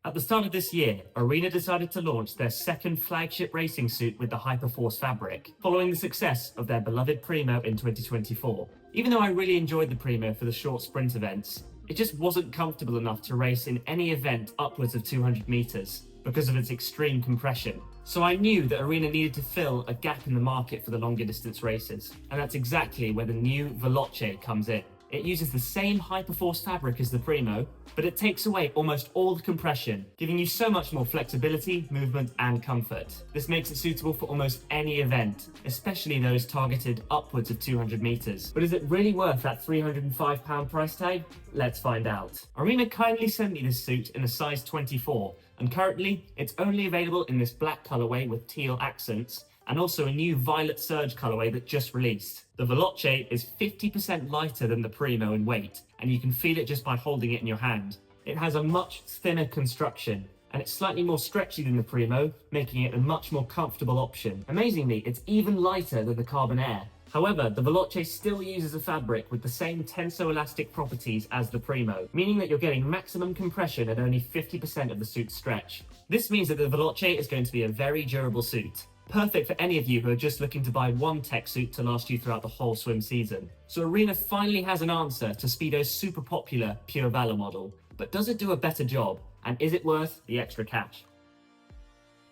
At the start of this year, Arena decided to launch their second flagship racing suit with the Hyperforce fabric, following the success of their beloved Primo in 2024. Even though I really enjoyed the Primo for the short sprint events, it just wasn't comfortable enough to race in any event upwards of 200 meters because of its extreme compression. So I knew that Arena needed to fill a gap in the market for the longer distance races, and that's exactly where the new Veloce comes in. It uses the same Hyperforce fabric as the Primo, but it takes away almost all the compression, giving you so much more flexibility, movement, and comfort. This makes it suitable for almost any event, especially those targeted upwards of 200 meters. But is it really worth that £305 price tag? Let's find out. Arena kindly sent me this suit in a size 24, and currently it's only available in this black colorway with teal accents, and also a new violet surge colorway that just released. The Veloce is 50% lighter than the Primo in weight, and you can feel it just by holding it in your hand. It has a much thinner construction, and it's slightly more stretchy than the Primo, making it a much more comfortable option. Amazingly, it's even lighter than the Carbon Air. However, the Veloce still uses a fabric with the same tensoelastic properties as the Primo, meaning that you're getting maximum compression at only 50% of the suit's stretch. This means that the Veloce is going to be a very durable suit. Perfect for any of you who are just looking to buy one tech suit to last you throughout the whole swim season. So Arena finally has an answer to Speedo's super popular Pure Valor model, but does it do a better job? And is it worth the extra cash?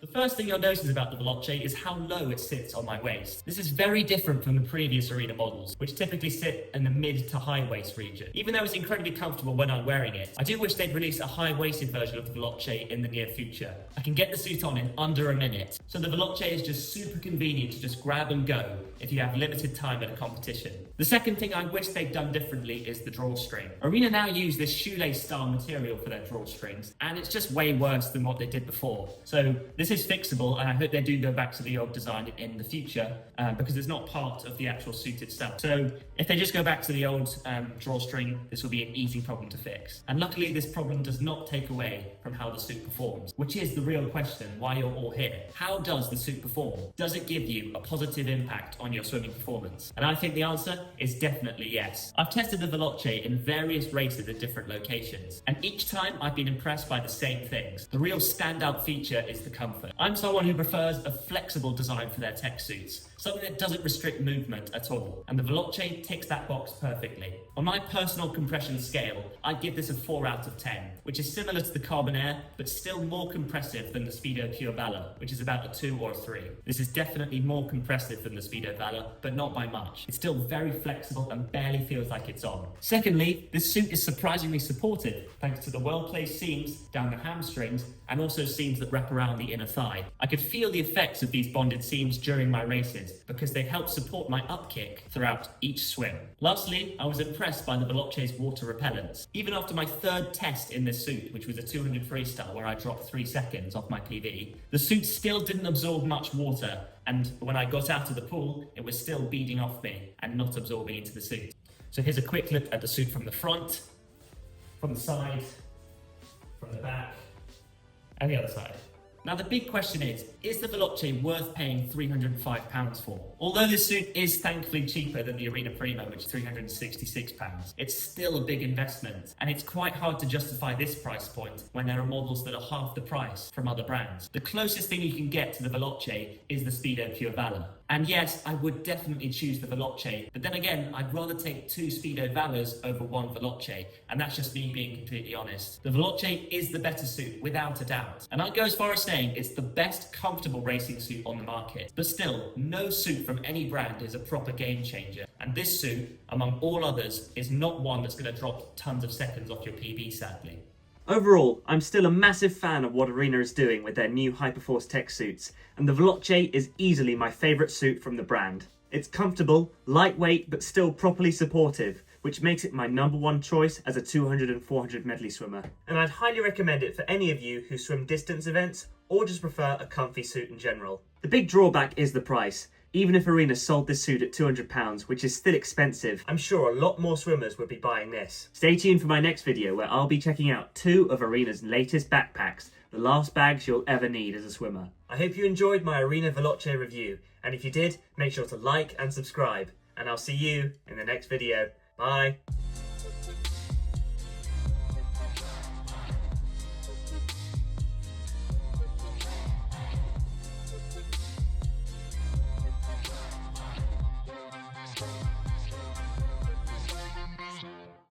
The first thing you'll notice about the Veloce is how low it sits on my waist. This is very different from the previous Arena models, which typically sit in the mid to high waist region. Even though it's incredibly comfortable when I'm wearing it, I do wish they'd release a high-waisted version of the Veloce in the near future. I can get the suit on in under a minute, so the Veloce is just super convenient to just grab and go if you have limited time at a competition. The second thing I wish they'd done differently is the drawstring. Arena now use this shoelace style material for their drawstrings, and it's just way worse than what they did before. So this is fixable, and I hope they do go back to the old design in the future because it's not part of the actual suit itself. So if they just go back to the old drawstring, this will be an easy problem to fix. And luckily this problem does not take away from how the suit performs, which is the real question why you're all here. How does the suit perform? Does it give you a positive impact on your swimming performance? And I think the answer is definitely yes. I've tested the Veloce in various races at different locations, and each time I've been impressed by the same things. The real standout feature is the comfort. I'm someone who prefers a flexible design for their tech suits, something that doesn't restrict movement at all, and the Veloce ticks that box perfectly. On my personal compression scale, I'd give this a 4 out of 10, which is similar to the Carbon Air, but still more compressive than the Speedo Pure Valor, which is about a 2 or a 3. This is definitely more compressive than the Speedo Valor, but not by much. It's still very flexible and barely feels like it's on. Secondly, this suit is surprisingly supportive, thanks to the well-placed seams down the hamstrings, and also seams that wrap around the inner thigh. I could feel the effects of these bonded seams during my races, because they help support my upkick throughout each swim. Lastly, I was impressed by the Veloce's water repellence. Even after my third test in this suit, which was a 200 freestyle where I dropped 3 seconds off my PB, the suit still didn't absorb much water, and when I got out of the pool, it was still beading off me and not absorbing into the suit. So here's a quick look at the suit from the front, from the side, from the back, and the other side. Now the big question is the Veloce worth paying £305 for? Although this suit is thankfully cheaper than the Arena Primo, which is £366, it's still a big investment, and it's quite hard to justify this price point when there are models that are half the price from other brands. The closest thing you can get to the Veloce is the Speedo Pure Valor. And yes, I would definitely choose the Veloce, but then again, I'd rather take 2 Speedo Valors over 1 Veloce, and that's just me being completely honest. The Veloce is the better suit, without a doubt, and I'd go as far as saying it's the best comfortable racing suit on the market. But still, no suit from any brand is a proper game changer, and this suit, among all others, is not one that's going to drop tons of seconds off your PB, sadly. Overall, I'm still a massive fan of what Arena is doing with their new Hyperforce tech suits, and the Veloce is easily my favourite suit from the brand. It's comfortable, lightweight, but still properly supportive, which makes it my #1 choice as a 200 and 400 medley swimmer. And I'd highly recommend it for any of you who swim distance events or just prefer a comfy suit in general. The big drawback is the price. Even if Arena sold this suit at £200, which is still expensive, I'm sure a lot more swimmers would be buying this. Stay tuned for my next video where I'll be checking out 2 of Arena's latest backpacks, the last bags you'll ever need as a swimmer. I hope you enjoyed my Arena Veloce review, and if you did, make sure to like and subscribe, and I'll see you in the next video. Bye!